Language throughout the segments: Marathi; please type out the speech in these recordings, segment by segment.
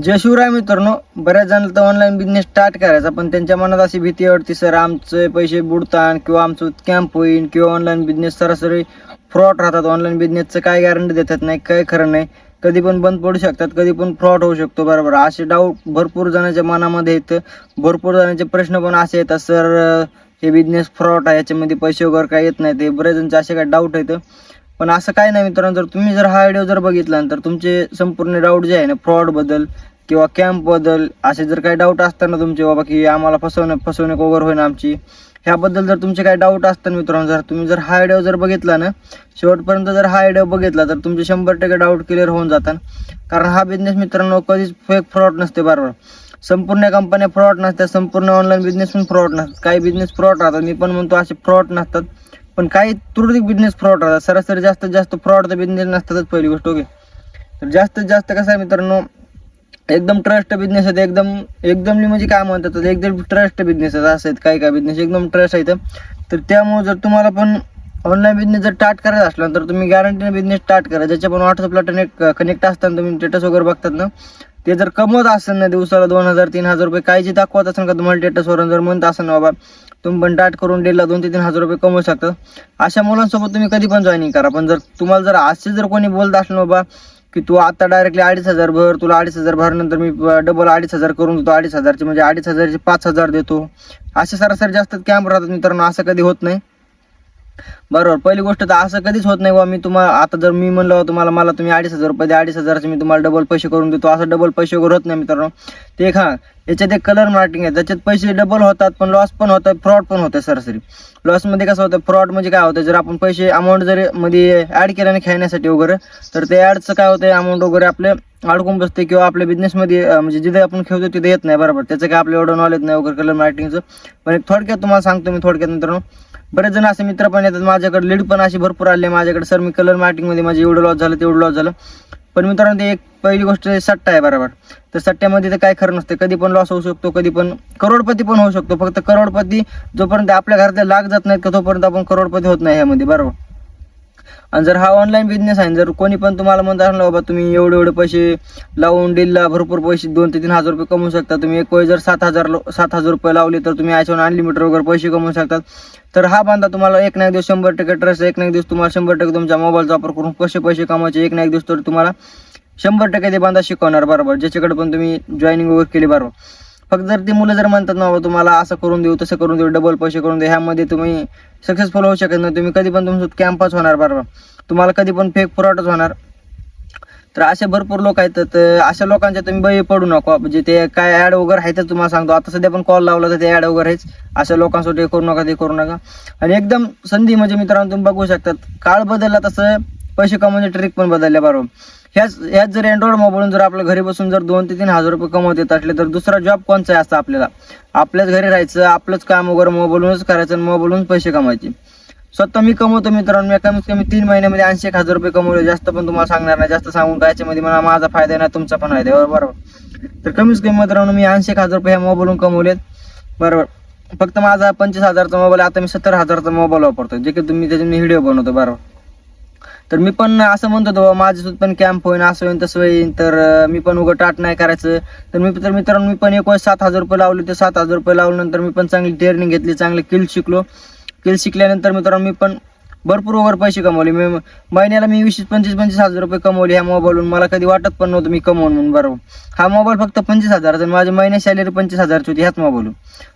जय शिवराय मित्रांनो, बऱ्याच जणांना तर ऑनलाईन बिझनेस स्टार्ट करायचा, पण त्यांच्या मनात अशी भीती वाटते, सर आमचे पैसे बुडतात किंवा आमचं कॅम्प होईल किंवा ऑनलाईन बिझनेस सरासरी फ्रॉड राहतात. ऑनलाईन बिझनेसचं काय गॅरंटी देतात नाही, काय खरं नाही, कधी पण बंद पडू शकतात, कधी पण फ्रॉड होऊ शकतो. बरोबर, असे डाऊट भरपूर जणांच्या मनामध्ये येतं. भरपूर जणांचे प्रश्न पण असे येतात, सर हे बिझनेस फ्रॉड आहे, याच्यामध्ये पैसे वगैरे काय येत नाही. ते बरेच जणांचे असे काय डाऊट येतं. पण असं काय नाही मित्रांनो, जर तुम्ही हा व्हिडिओ जर बघितला तर तुमचे संपूर्ण डाऊट जे आहे ना, फ्रॉड बद्दल किंवा कॅम्प बद्दल असे जर काही डाऊट असताना तुमचे, बाबा की आम्हाला फसवणूक वगैरे होईल आमची, ह्याबद्दल जर तुमचे काही डाऊट असतात मित्रांनो, जर तुम्ही हा व्हिडिओ जर बघितला ना, शेवटपर्यंत जर हा व्हिडिओ बघितला तर तुमचे 100% डाऊट क्लिअर होऊन जातात. कारण हा बिझनेस मित्रांनो कधीच फेक फ्रॉड नसते. बरोबर, संपूर्ण कंपन्या फ्रॉड नसतात, संपूर्ण ऑनलाईन बिझनेस पण फ्रॉड नसतात. काही बिझनेस फ्रॉड राहतात, मी पण म्हणतो असे फ्रॉड नसतात, पण काही तुरळक बिझनेस फ्रॉड राहतात. सरासरी जास्तीत जास्त फ्रॉड तर बिझनेस नसतातच, पहिली गोष्ट. ओके, तर जास्तीत जास्त कसं आहे मित्रांनो, एकदम ट्रस्ट बिझनेस आहेत, एकदम म्हणजे काय म्हणतात, एकदम ट्रस्ट बिझनेस आहेत. काही बिझनेस एकदम ट्रस्ट आहेत. तर त्यामुळे जर तुम्हाला पण ऑनलाईन बिझनेस जर स्टार्ट करायचा असला तर तुम्ही गॅरंटीने बिझनेस स्टार्ट करा. ज्याच्या पण व्हॉट्सअपला कनेक्ट असताना तुम्ही स्टेटस वगैरे बघतात ना, ते जर कमवत असेल ना, दिवसाला 2000-3000 रुपये काही जे दाखवत असेल का तुम्हाला स्टेटसवरून, जर म्हणत असेल ना बाबा तुम्ही पण स्टार्ट करून डेला 2 ते 3 हजार रुपये कमवू शकता, अशा मुलांसोबत तुम्ही कधी पण जॉईनिंग करा. पण जर तुम्हाला जर असे जर कोणी बोलत असलं बाबा की तू आता डायरेक्टली 2500 भर, तुला 2500 भरनंतर मी डबल 2500 करून देतो, 2500चे म्हणजे 2500चे 5000 देतो, असे सरासरी जास्त कॅम्प राहतात मित्रांनो. असं कधी होत नाही. बरोबर, पहिली गोष्ट तर असं कधीच होत नाही बा मी तुम्हाला आता जर मी म्हणलं तुम्हाला मला तुम्ही 2500 रुपये द्या, 2500चे मी तुम्हाला डबल पैसे करून देतो, असं डबल पैसे वगैरे होत नाही मित्रांनो. ते याच्यात एक कलर मार्केटिंग आहे, त्याच्यात पैसे डबल होतात, पण लॉस पण होतात, फ्रॉड पण होतं. सरासरी लॉसमध्ये कसं होतं, फ्रॉड म्हणजे काय होतं, जर आपण पैसे अमाऊंट जर मध्ये ॲड केल्याने खेळण्यासाठी वगैरे, तर ते ॲडचं काय होतं, अमाऊंट वगैरे आपले अडकून बसते किंवा आपल्या बिझनेसमध्ये म्हणजे जिथे आपण खेळतो तिथे येत नाही. बरोबर, त्याचं काय आपलं एवढं नॉलेज नाही वगैरे कलर मार्केटिंगचं. पण एक थोडक्यात तुम्हाला सांगतो मी, थोडक्यात मित्रांनो, बरेच जण असे मित्र पण येतात माझ्याकडे, लीड पण अशी भरपूर आले माझ्याकडे, सर मी कलर मार्केटिंगमध्ये माझे एवढं लॉस झालं, तेवढं लॉस झालं. पण मित्रांनो ते एक पहिली गोष्ट सट्टा आहे. बरोबर, तर सट्ट्यामध्ये तर काय खरं नसते, कधी पण लॉस होऊ शकतो, कधी पण करोडपती पण होऊ शकतो. फक्त करोडपती जोपर्यंत आपल्या घरातले लाख जात नाहीत का तोपर्यंत आपण करोडपती होत नाही ह्यामध्ये. बरोबर, आणि जर हा ऑनलाईन बिझनेस आहे, जर कोणी पण तुम्हाला म्हणत असलं बाबा तुम्ही एवढे पैसे लावून डीलला भरपूर पैसे 2 ते 3 हजार रुपये कमवू शकता, तुम्ही एक वेळ जर 7,000 रुपये लावले तर तुम्ही याच्यावर अनलिमिटेड वगैरे पैसे कमवू शकतात, तर हा बांधा तुम्हाला एक ना एक दिवस 100% ट्रस्ट, एक ना एक दिवस तुम्हाला 100% तुमच्या मोबाईलचा वापर करून कसे पैसे कमवायचे, एक ना एक दिवस तर तुम्हाला 100% ते बांधा शिकवणार. बरोबर, ज्याच्याकडे पण तुम्ही जॉईनिंग वगैरे केली. बरोबर, फक्त जर ती मुलं जर म्हणतात ना बाबा तुम्हाला असं करून देऊ, तसं करून देऊ, डबल पैसे करून देऊ, ह्यामध्ये तुम्ही सक्सेसफुल होऊ शकत नाही. तुम्ही कधी पण तुमचं कॅम्पच होणार. बरोबर, तुम्हाला कधी पण फेक फ्रॉडच होणार. तर असे भरपूर लोक आहेत, तर अशा लोकांच्या तुम्ही बळी पडू नका. म्हणजे ते काय ॲड वगैरे आहे तर तुम्हाला सांगतो, आता सध्या पण कॉल लावला तर ते ॲड वगैरे आहेच. अशा लोकांसाठी हे करू नका, ते करू नका. आणि एकदम संधी म्हणजे मित्रांनो तुम्ही बघू शकतात, काळ बदलला तसं पैसे कमवण्याचे ट्रिक पण बदलल्या. बरोबर, ह्याच जर अँड्रॉइड मोबाईलून जर आपल्या घरी बसून जर 2 ते 3 हजार रुपये कमवत येत असले, तर दुसरा जॉब कोणचा आहे असं आपल्याला, आपल्याच घरी राहायचं, आपलंच काम वगैरे मोबाईलूनच करायचं आणि मोबाईलून पैसे कमायचे. स्वतः मी कमवतो मित्रांनो, मी कमीत कमी 3 महिन्यामध्ये 80,000 रुपये कमवले. जास्त पण तुम्हाला सांगणार नाही, जास्त सांगून काय याच्यामध्ये मला माझा फायदा नाही, तुमचा पण फायदा आहे. बरोबर, तर कमीत कमी मित्रांनो मी 80,000 रुपये ह्या मोबाईलून कमवलेत. बरोबर, फक्त माझा 25,000चा मोबाईल, आता मी 70,000चा मोबाईल वापरतो, जे की तुम्ही त्याच्यात मी व्हिडिओ बनवतो. बरोबर, तर मी पण असं म्हणतो बाबा माझ्यासोबत पण कॅम्प होईन, असं होईन तसं होईन, तर मी पण उगं टाट नाही करायचं. तर मित्रांनो मी पण एक वेळेस 7,000 रुपये लावले, ते 7,000 रुपये लावल्यानंतर मी पण चांगली ट्रेनिंग घेतली, चांगले स्किल शिकल्यानंतर मित्रांनो मी पण भरपूर वगैरे पैसे कमवले. मी महिन्याला 25-25 हजार रुपये कमवले ह्या मोबाईलवरून. मला कधी वाटत पण नव्हतं मी कमवून म्हणून. बरोबर, हा मोबाईल फक्त 25,000 आणि माझी महिन्या सॅलरी 25,000ची होती ह्याच मोबाईलवरून.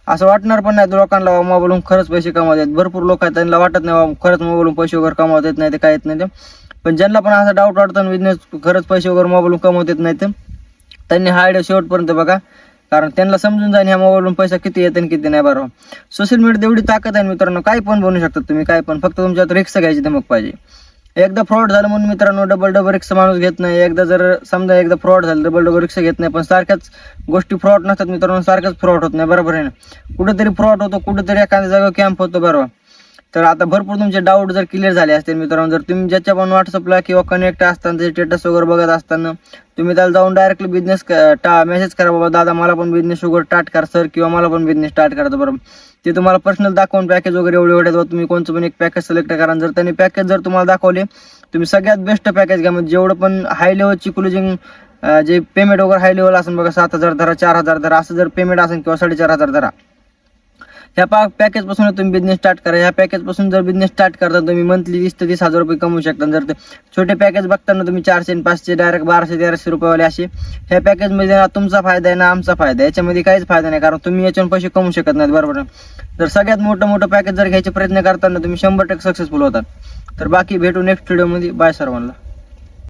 असं वाटणार पण नाही लोकांना मोबाईलवरून खरंच पैसे कमवतात. भरपूर लोक आहेत त्यांना वाटत नाही खरंच मोबाईलवरून पैसे वगैरे कमवत येत नाही, ते काय येत नाही ते. पण ज्यांना पण असा डाऊट वाटतो बिझनेस खरंच पैसे वगैरे मोबाईलवरून कमवत येत नाही, त्यांनी हा व्हिडिओ शेवटपर्यंत बघा, कारण त्यांना समजून जाईल ह्या मोबाईलवरून पैसा किती येते आणि किती नाही. बरोबर, सोशल मीडियात एवढी ताकद आहे मित्रांनो, काय पण बनवू शकतात तुम्ही, काय पण, फक्त तुमच्यात रिस्क घ्यायची धमक पाहिजे. एकदा फ्रॉड झालं म्हणून मित्रांनो डबल रिक्स माणूस घेत नाही. एकदा फ्रॉड झालं डबल रिक्स घेत नाही. पण सारख्याच गोष्टी फ्रॉड नसतात मित्रांनो, सारख्याच फ्रॉड होत नाही. बरोबर आहे ना, कुठेतरी फ्रॉड होतो, कुठेतरी एखाद्या जागा कॅम्प होतो. बरोबर, तर आता भरपूर तुमचे डाऊट जर क्लिअर झाले असतील मित्रांनो, जर तुम्ही ज्याच्या पण व्हॉट्सअपला किंवा कनेक्ट असताना त्याचे स्टेटस वगैरे बघत असताना तुम्ही त्याला जाऊन डायरेक्टली बिझनेस मेसेज करा, बाबा दादा मला पण बिझनेस वगैरे स्टार्ट करा सर, किंवा मला पण बिझनेस स्टार्ट करायचं. बरोबर, ते तुम्हाला पर्सनल दाखवून पॅकेज वगैरे एवढे तुम्ही कोणतं पण एक पॅकेज सिलेक्ट करा. जर त्यांनी पॅकेज जर तुम्हाला दाखवले, तुम्ही सगळ्यात बेस्ट पॅकेज घ्या. म्हणजे जेवढं पण हाय लेवलची क्लोजिंग जे पेमेंट वगैरे हाय लेवल असेल बघा, 7,000 धरा, 4,000 धरा, असं जर पेमेंट असेल किंवा 4,500 धरा, ह्या पॅकेज पासून तुम्ही बिझनेस स्टार्ट करा. ह्या पॅकेज पासून जर बिझनेस स्टार्ट करता तुम्ही मंथली 20 ते 30,000 रुपये कमवू शकता. जर छोटे पॅकेज बघताना तुम्ही 400 आणि 500 डायरेक्ट 1200-1300 रुपयेवाले असे, ह्या पॅकेजमध्ये ना तुमचा फायदा आहे ना आमचा फायदा आहे, याच्यामध्ये काहीच फायदा नाही, कारण तुम्ही याच्यावर पैसे कमवू शकत नाहीत. बरोबर. जर सगळ्यात मोठं पॅकेज जर घ्यायचे प्रयत्न करताना तुम्ही 100% सक्सेसफुल होतात. तर बाकी भेटू नेक्स्ट व्हिडिओमध्ये. बाय सर्वांना.